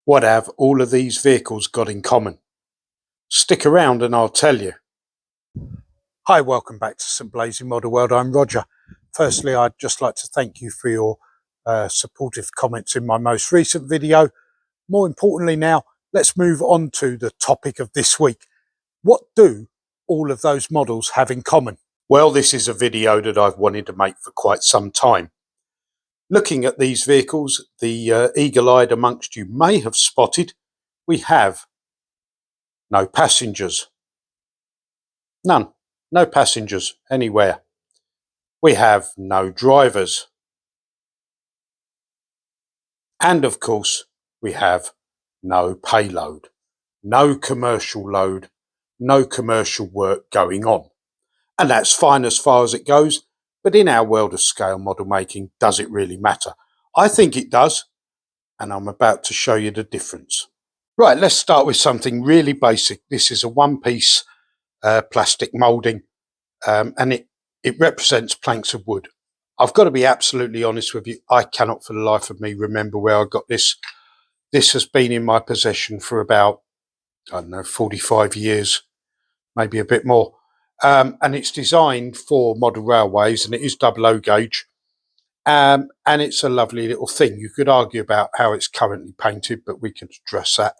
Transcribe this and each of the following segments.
What have all of these vehicles got in common? Stick around and I'll tell you. Hi, welcome back to St Blazing Model World. I'm Roger. Firstly, I'd just like to thank you for your supportive comments in my most recent video. More importantly now, let's move on to the topic of this week. What do all of those models have in common? Well, this is a video that I've wanted to make for quite some time. Looking at these vehicles, the eagle-eyed amongst you may have spotted we have no passengers. None. No passengers anywhere. We have no drivers. And of course, we have no payload. No commercial load. No commercial work going on. And that's fine as far as it goes. But in our world of scale model making, does it really matter? I think it does. And I'm about to show you the difference. Right, let's start with something really basic. This is a one-piece plastic moulding, and it represents planks of wood. I've got to be absolutely honest with you. I cannot for the life of me remember where I got this. This has been in my possession for about, I don't know, 45 years, maybe a bit more. And it's designed for model railways, and it is double O gauge. And it's a lovely little thing. You could argue about how it's currently painted, but we can address that.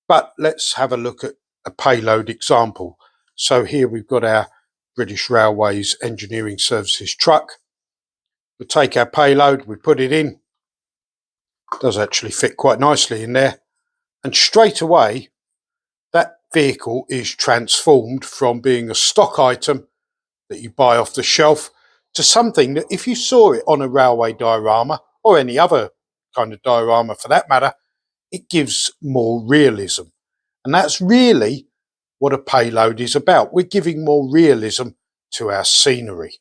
But let's have a look at a payload example. So here we've got our British Railways Engineering Services truck. We take our payload, we put it in. It does actually fit quite nicely in there. And straight away, that vehicle is transformed from being a stock item that you buy off the shelf to something that if you saw it on a railway diorama, or any other kind of diorama for that matter, it gives more realism. And that's really what a payload is about. We're giving more realism to our scenery.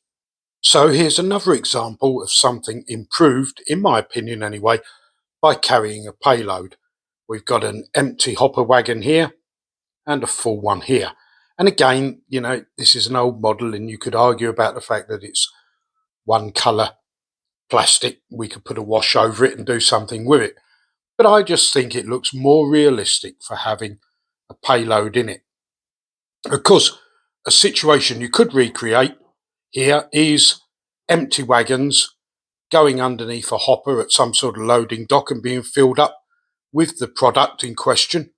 So here's another example of something improved, in my opinion anyway, by carrying a payload. We've got an empty hopper wagon here and a full one here. And again, you know, this is an old model and you could argue about the fact that it's one colour plastic. We could put a wash over it and do something with it. But I just think it looks more realistic for having a payload in it. Of course, a situation you could recreate here is empty wagons going underneath a hopper at some sort of loading dock and being filled up with the product in question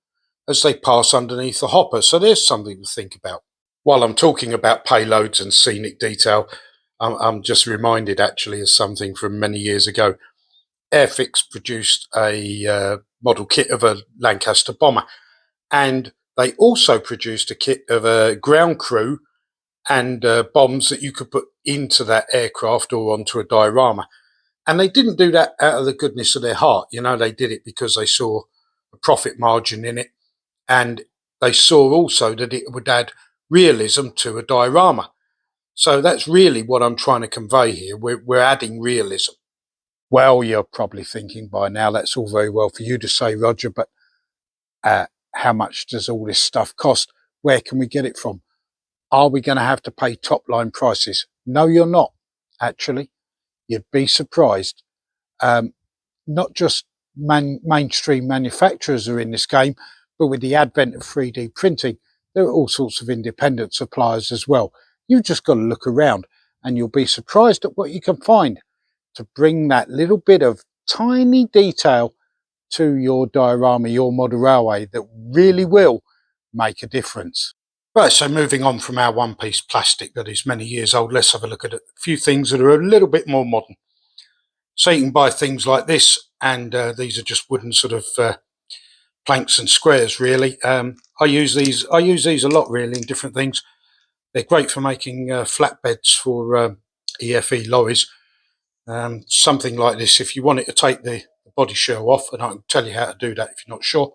as they pass underneath the hopper. So there's something to think about. While I'm talking about payloads and scenic detail, I'm just reminded actually of something from many years ago. Airfix produced a model kit of a Lancaster bomber, and they also produced a kit of a ground crew and bombs that you could put into that aircraft or onto a diorama. And they didn't do that out of the goodness of their heart. You know, they did it because they saw a profit margin in it, and they saw also that it would add realism to a diorama. So that's really what I'm trying to convey here. We're adding realism. Well, you're probably thinking by now, that's all very well for you to say, Roger, but how much does all this stuff cost? Where can we get it from? Are we going to have to pay top line prices? No, you're not, actually. You'd be surprised. Not just mainstream manufacturers are in this game, but with the advent of 3D printing, there are all sorts of independent suppliers as well. You've just got to look around and you'll be surprised at what you can find to bring that little bit of tiny detail to your diorama, your model railway, that really will make a difference. Right, so moving on from our one-piece plastic that is many years old, let's have a look at a few things that are a little bit more modern. So you can buy things like this, and these are just wooden sort of planks and squares, really. I use these a lot, really, in different things. They're great for making flatbeds for EFE lorries. Something like this, if you want it to take the body shell off, and I can tell you how to do that if you're not sure,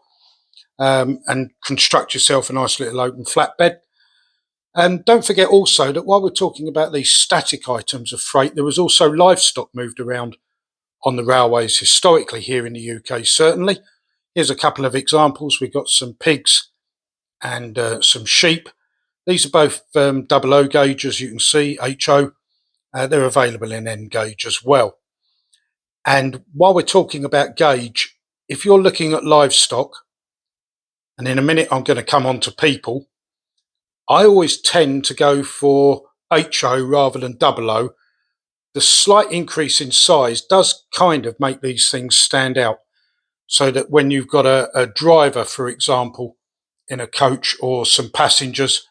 and construct yourself a nice little open flatbed. And don't forget also that while we're talking about these static items of freight, there was also livestock moved around on the railways historically here in the UK, certainly. Here's a couple of examples. We've got some pigs and some sheep. These are both double O gauge, as you can see, HO. They're available in N gauge as well. And while we're talking about gauge, if you're looking at livestock, and in a minute I'm going to come on to people, I always tend to go for HO rather than 00. The slight increase in size does kind of make these things stand out, so that when you've got a driver, for example, in a coach or some passengers,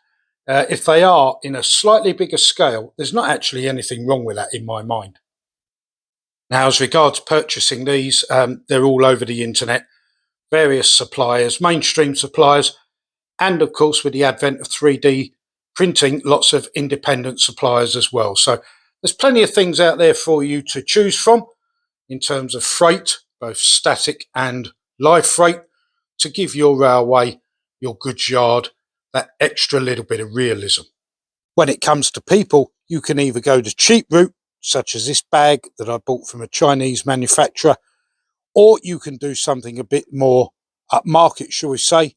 if they are in a slightly bigger scale, there's not actually anything wrong with that in my mind. Now, as regards purchasing these, they're all over the internet, various suppliers, mainstream suppliers, and of course, with the advent of 3D printing, lots of independent suppliers as well. So there's plenty of things out there for you to choose from in terms of freight, both static and live freight, to give your railway, your goods yard, that extra little bit of realism. When it comes to people, you can either go the cheap route, such as this bag that I bought from a Chinese manufacturer, or you can do something a bit more upmarket, shall we say.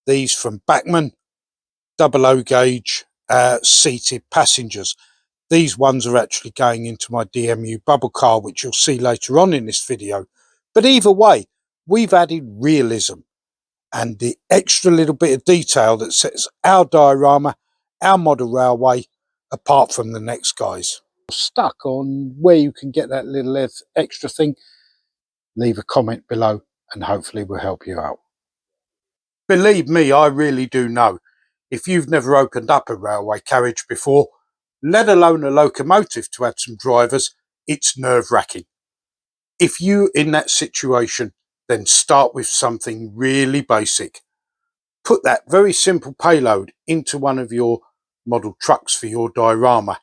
These from Bachmann, 00 gauge seated passengers. These ones are actually going into my DMU bubble car, which you'll see later on in this video. But either way, we've added realism and the extra little bit of detail that sets our diorama, our model railway, apart from the next guys. Stuck on where you can get that little extra thing, leave a comment below and hopefully we'll help you out. Believe me, I really do know. If you've never opened up a railway carriage before, let alone a locomotive to add some drivers, it's nerve-wracking. If you're in that situation, then start with something really basic. Put that very simple payload into one of your model trucks for your diorama.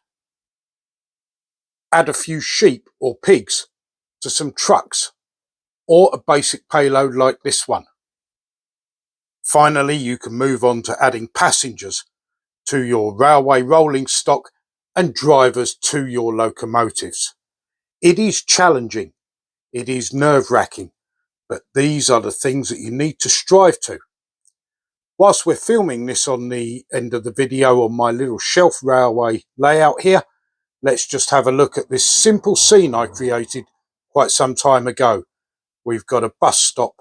Add a few sheep or pigs to some trucks, or a basic payload like this one. Finally, you can move on to adding passengers to your railway rolling stock and drivers to your locomotives. It is challenging, it is nerve-wracking, but these are the things that you need to strive to. Whilst we're filming this on the end of the video on my little shelf railway layout here, let's just have a look at this simple scene I created quite some time ago. We've got a bus stop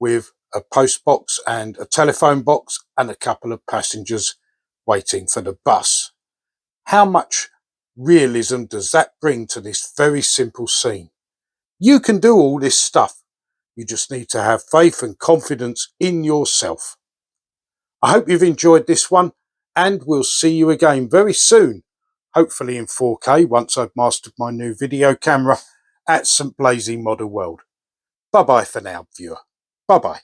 with a post box and a telephone box and a couple of passengers waiting for the bus. How much realism does that bring to this very simple scene? You can do all this stuff. You just need to have faith and confidence in yourself. I hope you've enjoyed this one, and we'll see you again very soon, hopefully in 4K once I've mastered my new video camera at St Blazing Model World. Bye bye for now, viewer. Bye bye.